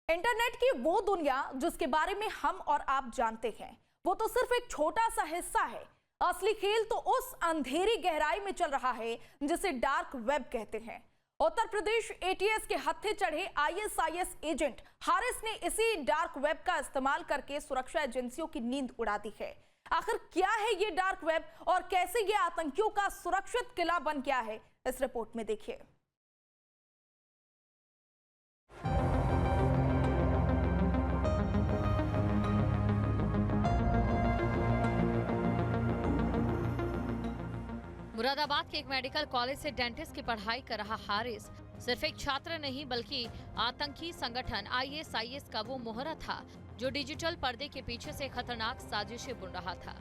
Internet की वो दुनिया जिसके बारे में हम और आप जानते हैं, वो तो सिर्फ एक छोटा सा हिस्सा है। असली खेल तो उस अंधेरी गहराई में चल रहा है जिसे डार्क वेब कहते हैं। उत्तर प्रदेश एटीएस के हत्थे चढ़े आईएसआईएस एजेंट हारिस ने इसी डार्क वेब का इस्तेमाल करके सुरक्षा एजेंसियों की नींद उड़ा दी है। आखिर क्या है ये डार्क वेब और कैसे ये आतंकियों का सुरक्षित किला बन गया है, इस रिपोर्ट में देखिए। मुरादाबाद के एक मेडिकल कॉलेज से डेंटिस्ट की पढ़ाई कर रहा हारिस सिर्फ एक छात्र नहीं बल्कि आतंकी संगठन आईएसआईएस का वो मोहरा था जो डिजिटल पर्दे के पीछे से खतरनाक साजिशें बुन रहा था।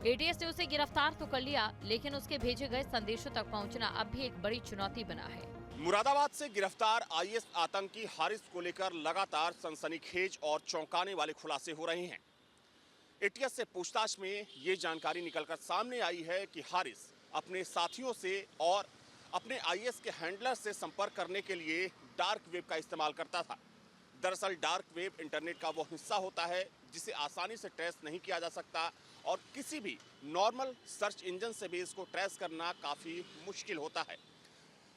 एटीएस ने उसे गिरफ्तार तो कर लिया, लेकिन उसके भेजे गए संदेशों तक पहुंचना अब भी एक बड़ी चुनौती बना है। मुरादाबाद से गिरफ्तार आईएस आतंकी हारिस को लेकर लगातार सनसनीखेज और चौंकाने वाले खुलासे हो रहे हैं। एटीएस से पूछताछ में ये जानकारी निकलकर सामने आई है कि हारिस अपने साथियों से और अपने आईएस के हैंडलर से संपर्क करने के लिए डार्क वेब का इस्तेमाल करता था। दरअसल डार्क वेब इंटरनेट का वो हिस्सा होता है जिसे आसानी से ट्रेस नहीं किया जा सकता और किसी भी नॉर्मल सर्च इंजन से भी इसको ट्रेस करना काफ़ी मुश्किल होता है।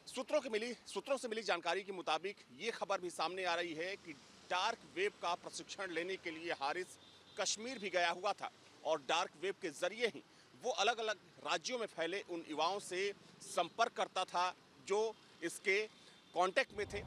सूत्रों से मिली जानकारी के मुताबिक ये खबर भी सामने आ रही है कि डार्क वेब का प्रशिक्षण लेने के लिए हारिस कश्मीर भी गया हुआ था और डार्क वेब के जरिए ही वो अलग अलग राज्यों में फैले उन युवाओं से संपर्क करता था जो इसके कांटेक्ट में थे।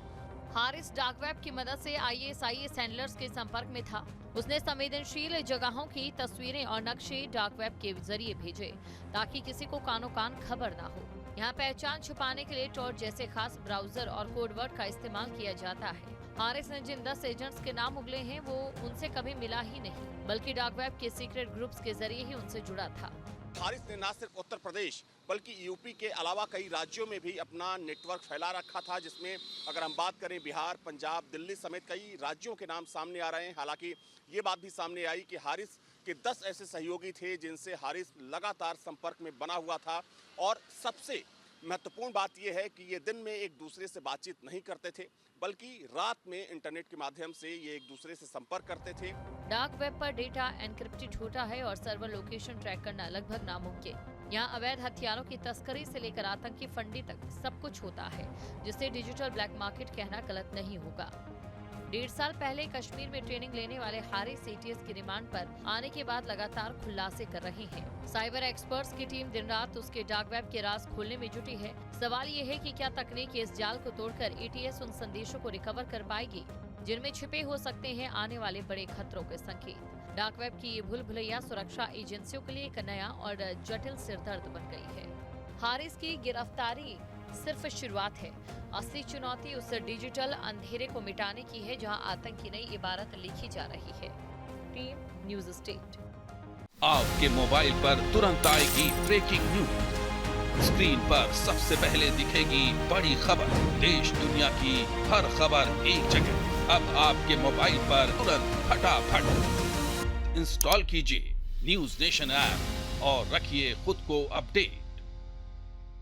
हारिस डार्क वेब की मदद से आईएसआईएस हैंडलर्स के संपर्क में था। उसने संवेदनशील जगहों की तस्वीरें और नक्शे डार्क वेब के जरिए भेजे ताकि किसी को कानो कान खबर ना हो। यहाँ पहचान छुपाने के लिए टॉर्च जैसे खास ब्राउजर और कोडवर्ड का इस्तेमाल किया जाता है। हारिस ने जिन 10 एजेंट्स के नाम उगले हैं वो उनसे कभी मिला ही नहीं, बल्कि डार्क वेब के सीक्रेट ग्रुप्स के जरिए ही उनसे जुड़ा था। हारिस ने न सिर्फ उत्तर प्रदेश बल्कि यूपी के अलावा कई राज्यों में भी अपना नेटवर्क फैला रखा था, जिसमें अगर हम बात करें बिहार, पंजाब, दिल्ली समेत कई राज्यों के नाम सामने आ रहे हैं। हालांकि ये बात भी सामने आई कि हारिस के 10 ऐसे सहयोगी थे जिनसे हारिस लगातार संपर्क में बना हुआ था और सबसे महत्वपूर्ण बात यह है कि ये दिन में एक दूसरे से बातचीत नहीं करते थे बल्कि रात में इंटरनेट के माध्यम से ये एक दूसरे से संपर्क करते थे। डार्क वेब पर डेटा एनक्रिप्टेड होता है और सर्वर लोकेशन ट्रैक करना लगभग नामुमकिन। यहाँ अवैध हथियारों की तस्करी से लेकर आतंकी फंडिंग तक सब कुछ होता है, जिसे डिजिटल ब्लैक मार्केट कहना गलत नहीं होगा। 1.5 साल पहले कश्मीर में ट्रेनिंग लेने वाले हारिस एटीएस की रिमांड पर आने के बाद लगातार खुलासे कर रहे हैं। साइबर एक्सपर्ट्स की टीम दिन रात उसके डार्क वेब के राज खोलने में जुटी है। सवाल ये है कि क्या तकनीक इस जाल को तोड़कर एटीएस उन संदेशों को रिकवर कर पाएगी जिनमें छिपे हो सकते हैं आने वाले बड़े खतरों के संकेत। डार्क वेब की ये भूल भुलैया सुरक्षा एजेंसियों के लिए एक नया और जटिल सिरदर्द बन गई है। हारिस की गिरफ्तारी सिर्फ शुरुआत है। असली चुनौती उस डिजिटल अंधेरे को मिटाने की है जहां आतंक की नई इबारत लिखी जा रही है। Team news state. आपके मोबाइल पर तुरंत आएगी ब्रेकिंग न्यूज। स्क्रीन पर सबसे पहले दिखेगी बड़ी खबर। देश दुनिया की हर खबर एक जगह। अब आपके मोबाइल पर तुरंत फटाफट इंस्टॉल कीजिए न्यूज़ नेशन ऐप और रखिए खुद को अपडेट।